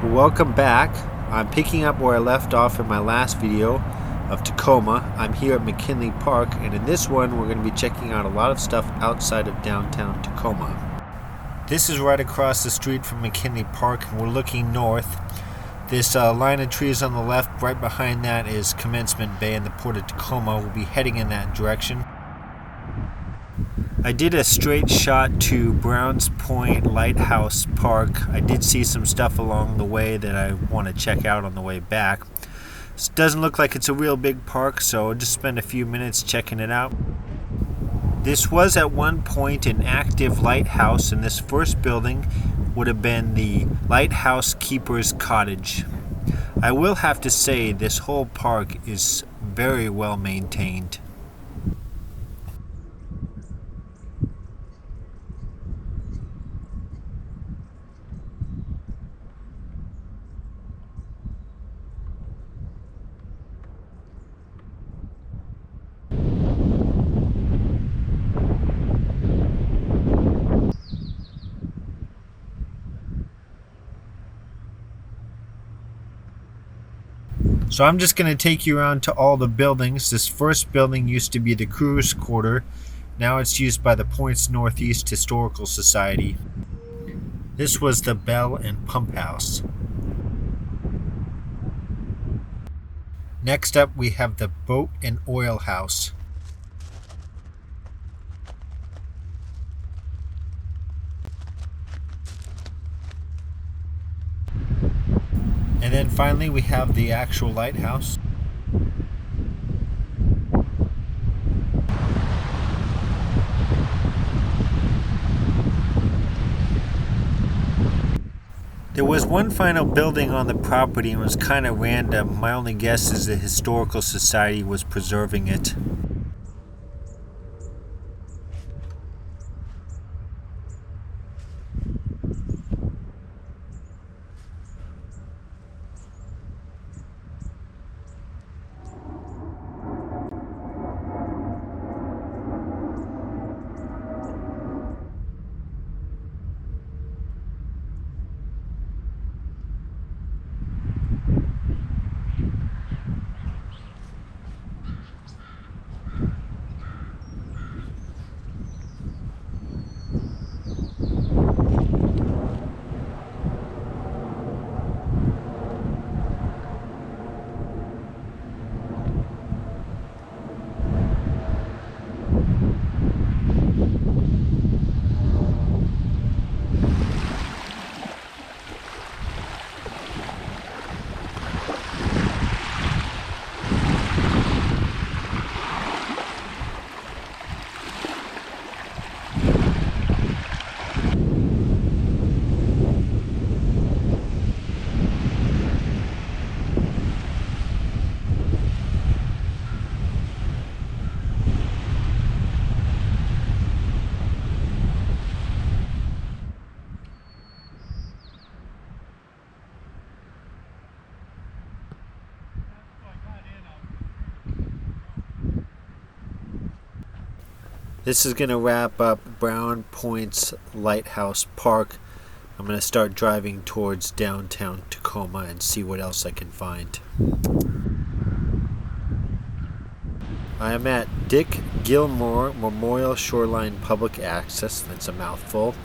Welcome back. I'm picking up where I left off in my last video of Tacoma. I'm here at Mckinley Park, and in this one we're going to be checking out a lot of stuff outside of downtown Tacoma. This is right across the street from Mckinley Park, and we're looking north. This line of trees on the left, right behind that is Commencement Bay and the Port of Tacoma. We'll be heading in that direction. I did a straight shot to Browns Point Lighthouse Park. I did see some stuff along the way that I want to check out on the way back. This doesn't look like it's a real big park, so I'll just spend a few minutes checking it out. This was at one point an active lighthouse, and this first building would have been the lighthouse keeper's cottage. I will have to say this whole park is very well maintained. So I'm just going to take you around to all the buildings. This first building used to be the Crew's Quarter. Now it's used by the Point's Northeast Historical Society. This was the Bell and Pump House. Next up we have the Boat and Oil House. And then finally we have the actual lighthouse. There was one final building on the property and it was kind of random. My only guess is the Historical Society was preserving it. This is going to wrap up Browns Point Lighthouse Park. I'm going to start driving towards downtown Tacoma and see what else I can find. I am at Dick Gilmore Memorial Shoreline Public Access. That's a mouthful.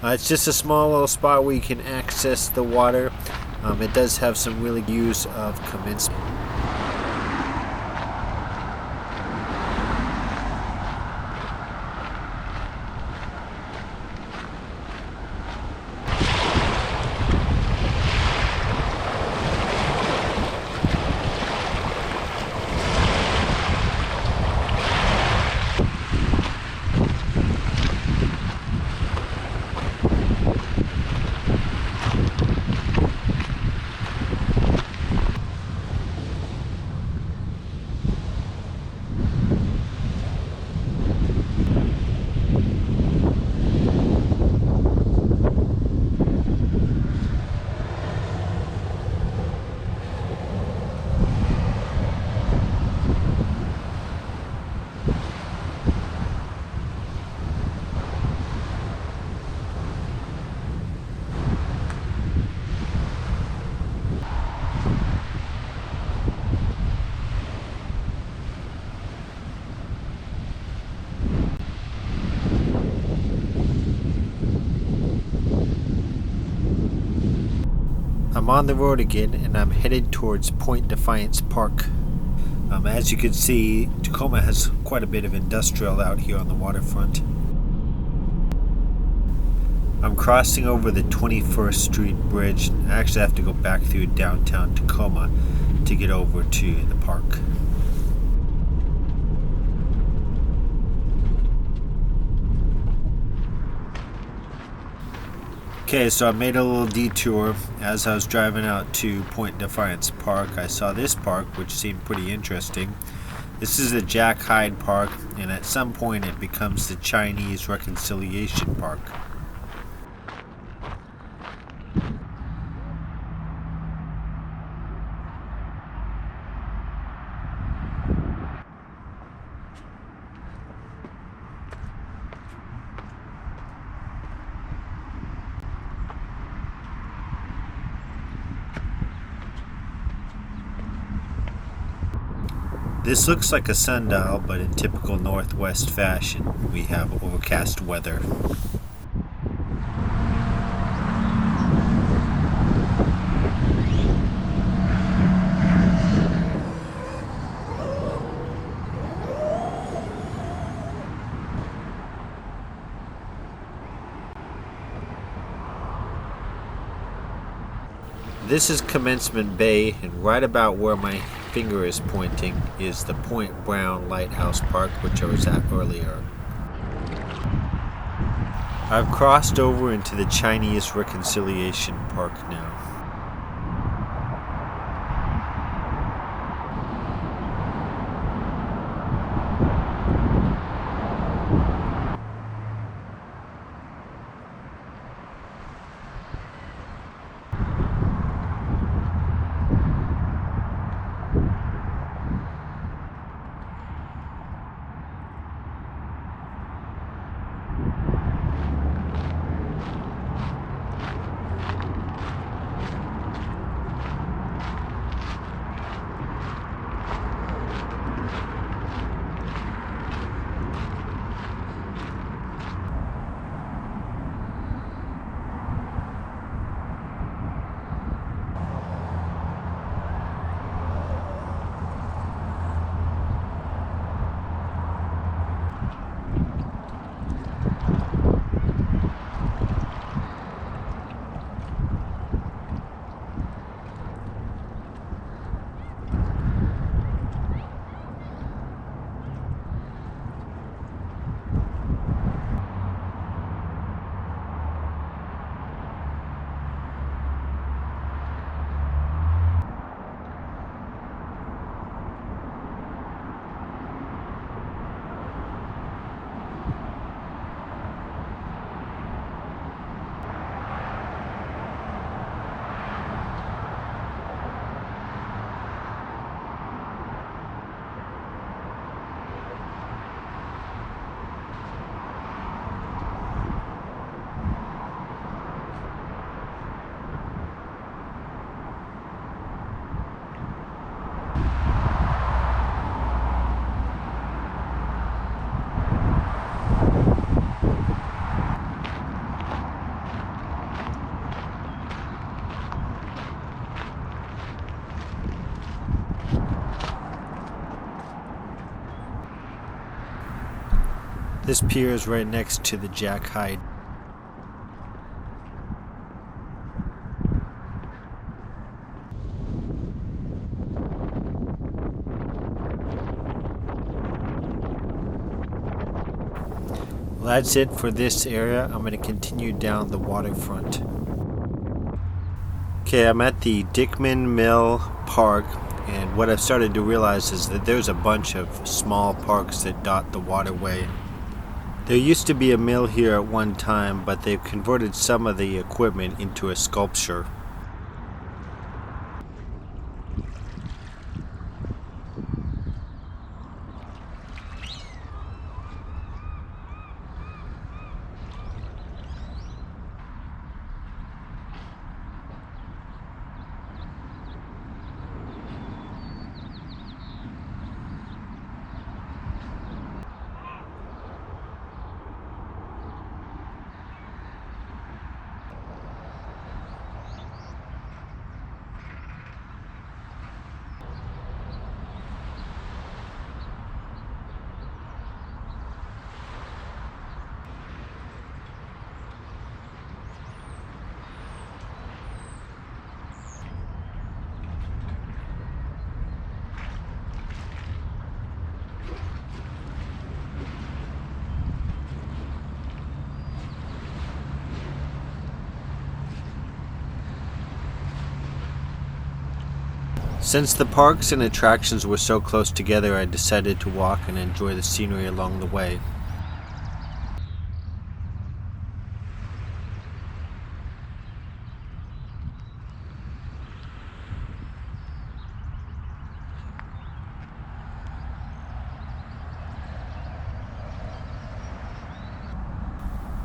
It's just a small little spot where you can access the water. It does have some really good views of Commencement. I'm on the road again and I'm headed towards Point Defiance Park. As you can see, Tacoma has quite a bit of industrial out here on the waterfront. I'm crossing over the 21st Street Bridge. I actually have to go back through downtown Tacoma to get over to the park. Okay, so I made a little detour. As I was driving out to Point Defiance Park, I saw this park, which seemed pretty interesting. This is the Jack Hyde Park, and at some point it becomes the Chinese Reconciliation Park. This looks like a sundial, but in typical Northwest fashion, we have overcast weather. This is Commencement Bay, and right about where my finger is pointing is the Point Brown Lighthouse Park, which I was at earlier. I've crossed over into the Chinese Reconciliation Park now. This pier is right next to the Jack Hyde. Well, that's it for this area. I'm going to continue down the waterfront. Okay, I'm at the Dickman Mill Park, and what I've started to realize is that there's a bunch of small parks that dot the waterway. There used to be a mill here at one time, but they've converted some of the equipment into a sculpture. Since the parks and attractions were so close together, I decided to walk and enjoy the scenery along the way.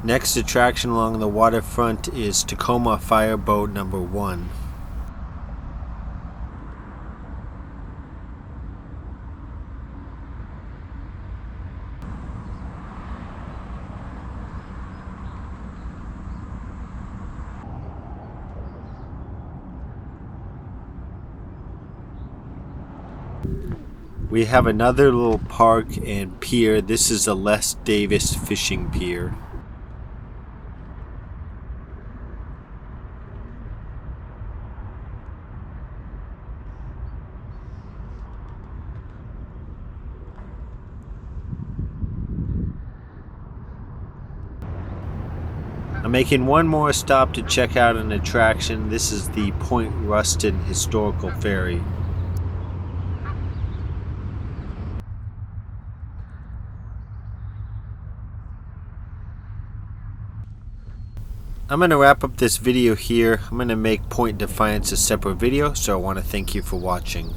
Next attraction along the waterfront is Tacoma Fireboat Number 1. We have another little park and pier. This is the Les Davis Fishing Pier. I'm making one more stop to check out an attraction. This is the Point Ruston Historical Ferry. I'm going to wrap up this video here. I'm going to make Point Defiance a separate video, so I want to thank you for watching.